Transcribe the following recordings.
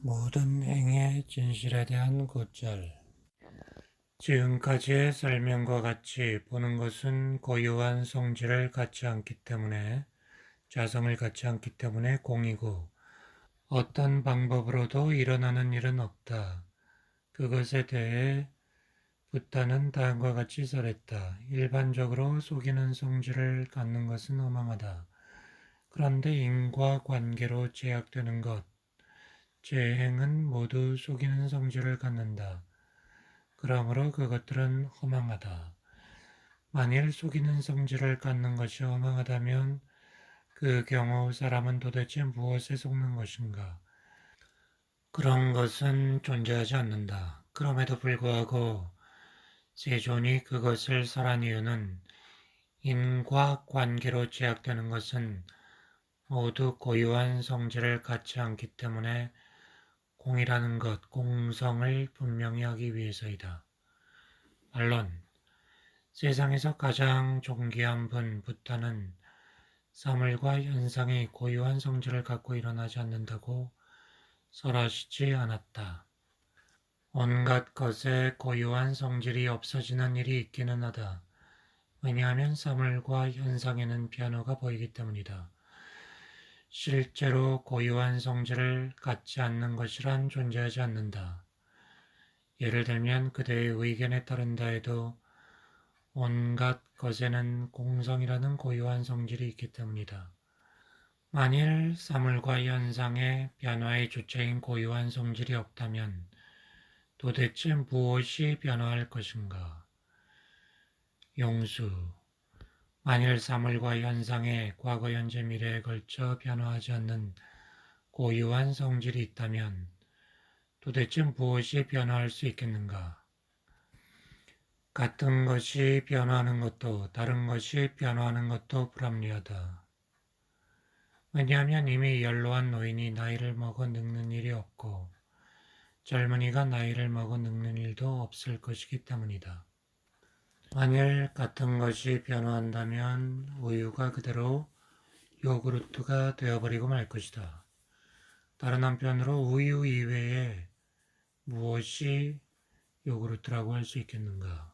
모든 행의 진실에 대한 곧잘. 지금까지의 설명과 같이 보는 것은 고유한 성질을 갖지 않기 때문에, 자성을 갖지 않기 때문에 공이고, 어떤 방법으로도 일어나는 일은 없다. 그것에 대해 붓다는 다음과 같이 설했다. 일반적으로 속이는 성질을 갖는 것은 허망하다. 그런데 인과 관계로 제약되는 것, 제 행은 모두 속이는 성질을 갖는다. 그러므로 그것들은 허망하다. 만일 속이는 성질을 갖는 것이 허망하다면 그 경우 사람은 도대체 무엇에 속는 것인가? 그런 것은 존재하지 않는다. 그럼에도 불구하고 세존이 그것을 설한 이유는 인과 관계로 제약되는 것은 모두 고유한 성질을 갖지 않기 때문에 공이라는 것, 공성을 분명히 하기 위해서이다. 반론. 세상에서 가장 존귀한 분, 붓다는 사물과 현상이 고유한 성질을 갖고 일어나지 않는다고 설하시지 않았다. 온갖 것에 고유한 성질이 없어지는 일이 있기는 하다. 왜냐하면 사물과 현상에는 변화가 보이기 때문이다. 실제로 고유한 성질을 갖지 않는 것이란 존재하지 않는다. 예를 들면 그대의 의견에 따른다 해도 온갖 것에는 공성이라는 고유한 성질이 있기 때문이다. 만일 사물과 현상의 변화의 주체인 고유한 성질이 없다면 도대체 무엇이 변화할 것인가? 용수. 만일 사물과 현상의 과거, 현재, 미래에 걸쳐 변화하지 않는 고유한 성질이 있다면 도대체 무엇이 변화할 수 있겠는가? 같은 것이 변화하는 것도 다른 것이 변화하는 것도 불합리하다. 왜냐하면 이미 연로한 노인이 나이를 먹어 늙는 일이 없고 젊은이가 나이를 먹어 늙는 일도 없을 것이기 때문이다. 만일 같은 것이 변화한다면 우유가 그대로 요구르트가 되어버리고 말 것이다. 다른 한편으로 우유 이외에 무엇이 요구르트라고 할 수 있겠는가?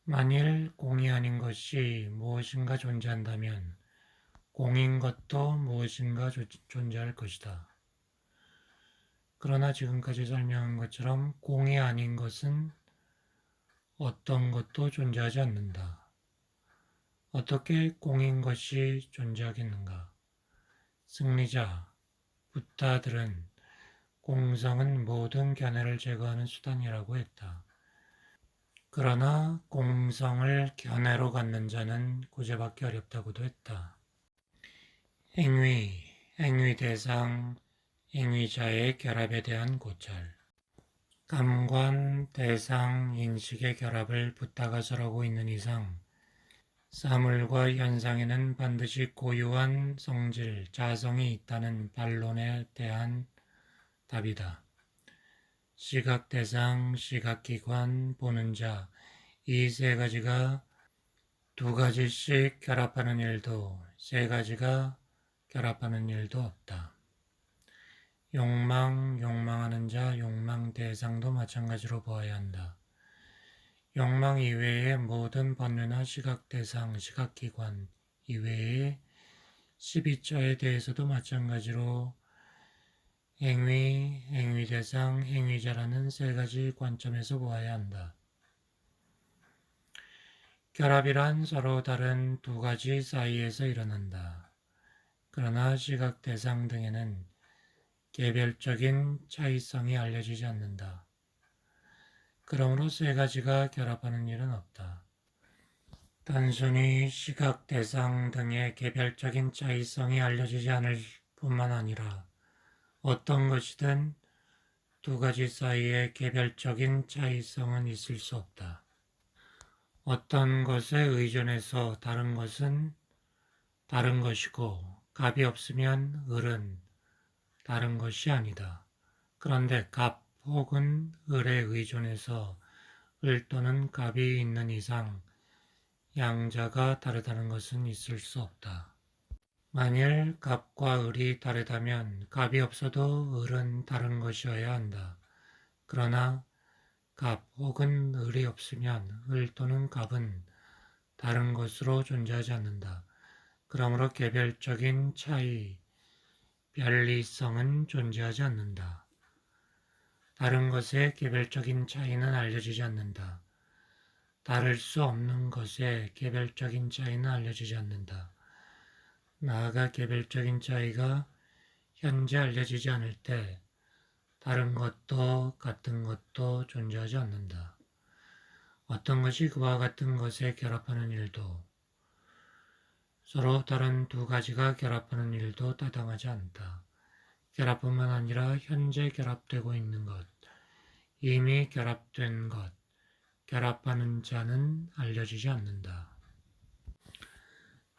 만일 공이 아닌 것이 무엇인가 존재한다면 공인 것도 무엇인가 존재할 것이다. 그러나 지금까지 설명한 것처럼 공이 아닌 것은 어떤 것도 존재하지 않는다. 어떻게 공인 것이 존재하겠는가? 승리자, 붓다들은 공성은 모든 견해를 제거하는 수단이라고 했다. 그러나 공성을 견해로 갖는 자는 구제받기 어렵다고도 했다. 행위, 행위 대상, 행위자의 결합에 대한 고찰. 감관, 대상, 인식의 결합을 붓다가 설하고 있는 이상 사물과 현상에는 반드시 고유한 성질, 자성이 있다는 반론에 대한 답이다. 시각 대상, 시각기관, 보는 자, 이 세 가지가 두 가지씩 결합하는 일도 세 가지가 결합하는 일도 없다. 욕망, 욕망하는 자, 욕망 대상도 마찬가지로 보아야 한다. 욕망 이외의 모든 번뇌나 시각 대상, 시각기관 이외의 12자에 대해서도 마찬가지로 행위, 행위대상, 행위자라는 세 가지 관점에서 보아야 한다. 결합이란 서로 다른 두 가지 사이에서 일어난다. 그러나 시각 대상 등에는 개별적인 차이성이 알려지지 않는다. 그러므로 세 가지가 결합하는 일은 없다. 단순히 시각 대상 등의 개별적인 차이성이 알려지지 않을 뿐만 아니라 어떤 것이든 두 가지 사이에 개별적인 차이성은 있을 수 없다. 어떤 것에 의존해서 다른 것은 다른 것이고 갑이 없으면 을은 다른 것이 아니다. 그런데 갑 혹은 을에 의존해서 을 또는 갑이 있는 이상 양자가 다르다는 것은 있을 수 없다. 만일 갑과 을이 다르다면 갑이 없어도 을은 다른 것이어야 한다. 그러나 갑 혹은 을이 없으면 을 또는 갑은 다른 것으로 존재하지 않는다. 그러므로 개별적인 차이, 별리성은 존재하지 않는다. 다른 것의 개별적인 차이는 알려지지 않는다. 다를 수 없는 것의 개별적인 차이는 알려지지 않는다. 나아가 개별적인 차이가 현재 알려지지 않을 때 다른 것도 같은 것도 존재하지 않는다. 어떤 것이 그와 같은 것에 결합하는 일도 서로 다른 두 가지가 결합하는 일도 타당하지 않다. 결합뿐만 아니라 현재 결합되고 있는 것, 이미 결합된 것, 결합하는 자는 알려지지 않는다.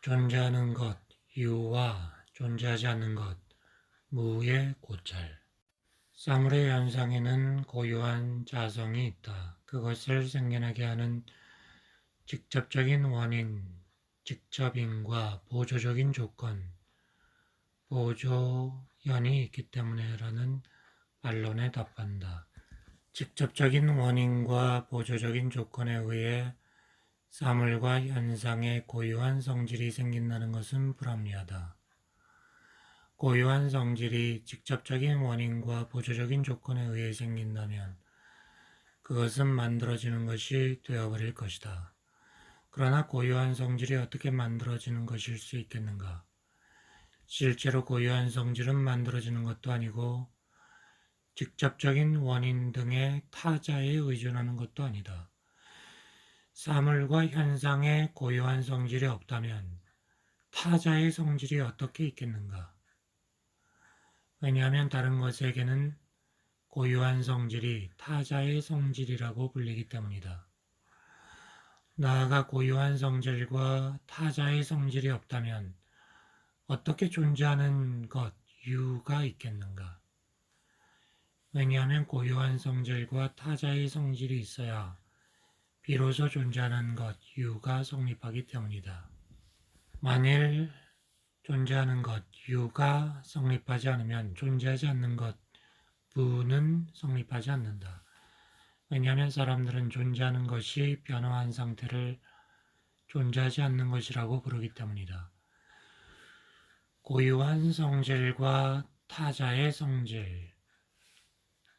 존재하는 것, 유와 존재하지 않는 것, 무의 고찰. 사물의 현상에는 고유한 자성이 있다. 그것을 생겨나게 하는 직접적인 원인, 직접인과 보조적인 조건, 보조연이 있기 때문에라는 반론에 답한다. 직접적인 원인과 보조적인 조건에 의해 사물과 현상의 고유한 성질이 생긴다는 것은 불합리하다. 고유한 성질이 직접적인 원인과 보조적인 조건에 의해 생긴다면 그것은 만들어지는 것이 되어버릴 것이다. 그러나 고유한 성질이 어떻게 만들어지는 것일 수 있겠는가? 실제로 고유한 성질은 만들어지는 것도 아니고 직접적인 원인 등의 타자에 의존하는 것도 아니다. 사물과 현상의 고유한 성질이 없다면 타자의 성질이 어떻게 있겠는가? 왜냐하면 다른 것에게는 고유한 성질이 타자의 성질이라고 불리기 때문이다. 나아가 고유한 성질과 타자의 성질이 없다면 어떻게 존재하는 것, 유가 있겠는가? 왜냐하면 고유한 성질과 타자의 성질이 있어야 비로소 존재하는 것, 유가 성립하기 때문이다. 만일 존재하는 것, 유가 성립하지 않으면 존재하지 않는 것, 부는 성립하지 않는다. 왜냐하면 사람들은 존재하는 것이 변화한 상태를 존재하지 않는 것이라고 부르기 때문이다. 고유한 성질과 타자의 성질,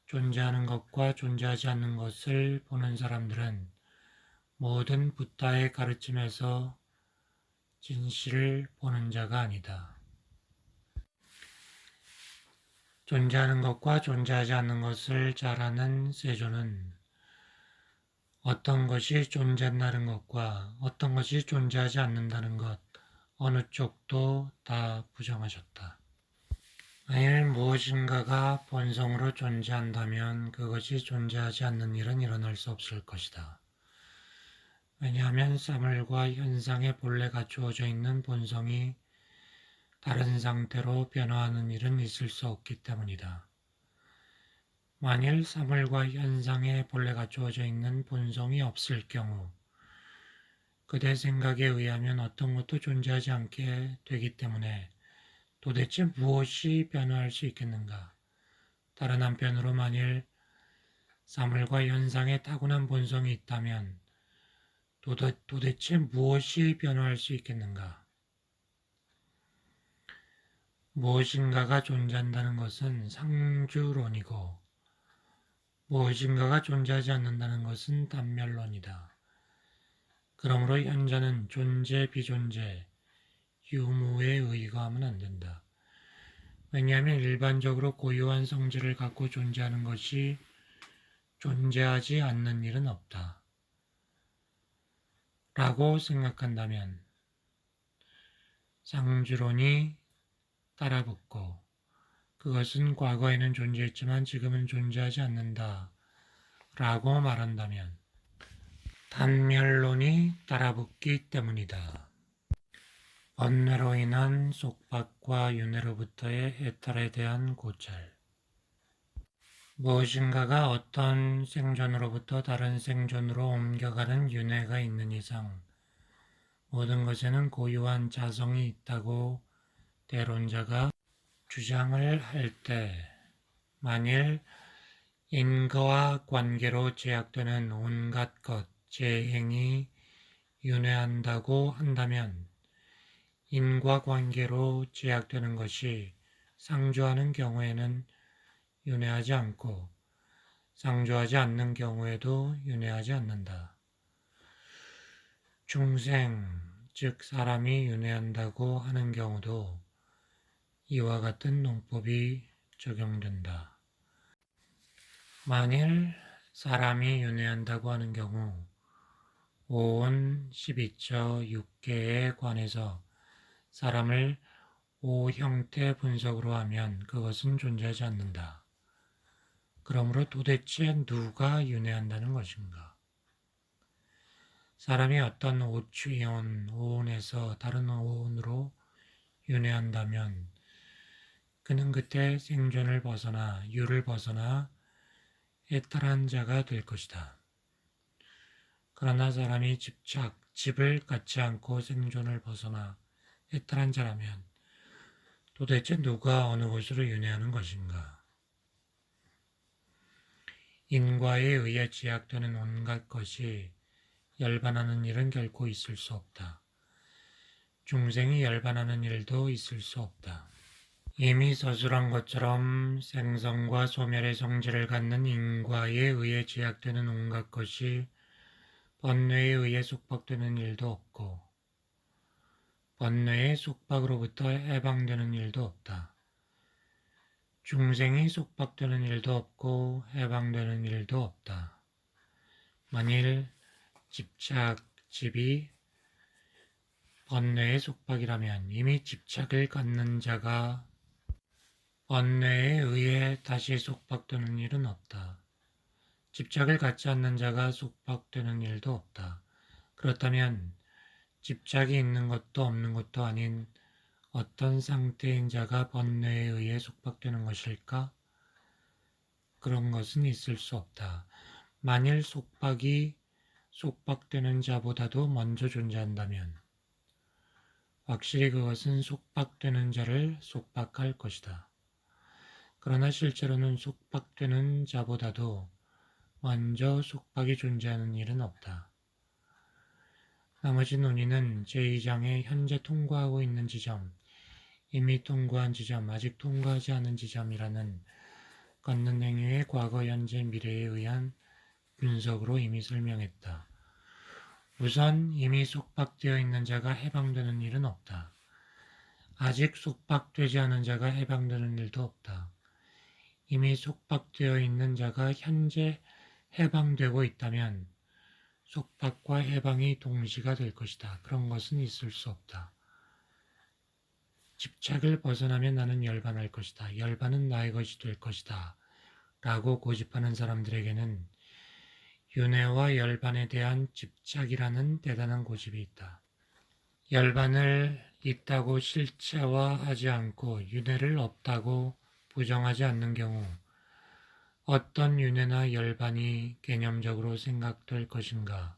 존재하는 것과 존재하지 않는 것을 보는 사람들은 모든 붓다의 가르침에서 진실을 보는 자가 아니다. 존재하는 것과 존재하지 않는 것을 잘 아는 세조는 어떤 것이 존재한다는 것과 어떤 것이 존재하지 않는다는 것, 어느 쪽도 다 부정하셨다. 만일 무엇인가가 본성으로 존재한다면 그것이 존재하지 않는 일은 일어날 수 없을 것이다. 왜냐하면 사물과 현상의 본래가 주어져 있는 본성이 다른 상태로 변화하는 일은 있을 수 없기 때문이다. 만일 사물과 현상의 본래가 주어져 있는 본성이 없을 경우 그대 생각에 의하면 어떤 것도 존재하지 않게 되기 때문에 도대체 무엇이 변화할 수 있겠는가? 다른 한편으로 만일 사물과 현상에 타고난 본성이 있다면 도대체 무엇이 변화할 수 있겠는가? 무엇인가가 존재한다는 것은 상주론이고 무엇인가가 존재하지 않는다는 것은 단멸론이다. 그러므로 현자는 존재, 비존재, 유무에 의거하면 안 된다. 왜냐하면 일반적으로 고유한 성질을 갖고 존재하는 것이 존재하지 않는 일은 없다. 라고 생각한다면 상주론이 따라붙고 그것은 과거에는 존재했지만 지금은 존재하지 않는다. 라고 말한다면 단멸론이 따라붙기 때문이다. 번뇌로 인한 속박과 윤회로부터의 해탈에 대한 고찰. 무엇인가가 어떤 생존으로부터 다른 생존으로 옮겨가는 윤회가 있는 이상 모든 것에는 고유한 자성이 있다고 대론자가 주장을 할 때 만일 인과와 관계로 제약되는 온갖 것, 재행이 윤회한다고 한다면 인과관계로 제약되는 것이 상조하는 경우에는 윤회하지 않고 상조하지 않는 경우에도 윤회하지 않는다. 중생, 즉 사람이 윤회한다고 하는 경우도 이와 같은 논법이 적용된다. 만일 사람이 윤회한다고 하는 경우 오온 12처 6개에 관해서 사람을 5형태 분석으로 하면 그것은 존재하지 않는다. 그러므로 도대체 누가 윤회한다는 것인가? 사람이 어떤 오추이온, 오온에서 다른 오온으로 윤회한다면 그는 그때 생존을 벗어나 유를 벗어나 해탈한 자가 될 것이다. 그러나 사람이 집을 갖지 않고 생존을 벗어나 해탈한 자라면 도대체 누가 어느 곳으로 윤회하는 것인가? 인과에 의해 제약되는 온갖 것이 열반하는 일은 결코 있을 수 없다. 중생이 열반하는 일도 있을 수 없다. 이미 서술한 것처럼 생성과 소멸의 성질을 갖는 인과에 의해 제약되는 온갖 것이 번뇌에 의해 속박되는 일도 없고 번뇌의 속박으로부터 해방되는 일도 없다. 중생이 속박되는 일도 없고 해방되는 일도 없다. 만일 집이 번뇌의 속박이라면 이미 집착을 갖는 자가 번뇌에 의해 다시 속박되는 일은 없다. 집착을 갖지 않는 자가 속박되는 일도 없다. 그렇다면 집착이 있는 것도 없는 것도 아닌 어떤 상태인 자가 번뇌에 의해 속박되는 것일까? 그런 것은 있을 수 없다. 만일 속박되는 자보다도 먼저 존재한다면 확실히 그것은 속박되는 자를 속박할 것이다. 그러나 실제로는 속박되는 자보다도 먼저 속박이 존재하는 일은 없다. 나머지 논의는 제2장에 현재 통과하고 있는 지점, 이미 통과한 지점, 아직 통과하지 않은 지점이라는 걷는 행위의 과거, 현재, 미래에 의한 분석으로 이미 설명했다. 우선 이미 속박되어 있는 자가 해방되는 일은 없다. 아직 속박되지 않은 자가 해방되는 일도 없다. 이미 속박되어 있는 자가 현재 해방되고 있다면 속박과 해방이 동시가 될 것이다. 그런 것은 있을 수 없다. 집착을 벗어나면 나는 열반할 것이다. 열반은 나의 것이 될 것이다. 라고 고집하는 사람들에게는 윤회와 열반에 대한 집착이라는 대단한 고집이 있다. 열반을 있다고 실체화하지 않고 윤회를 없다고 부정하지 않는 경우 어떤 윤회나 열반이 개념적으로 생각될 것인가?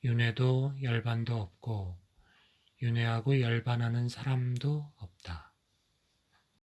윤회도 열반도 없고 윤회하고 열반하는 사람도 없다.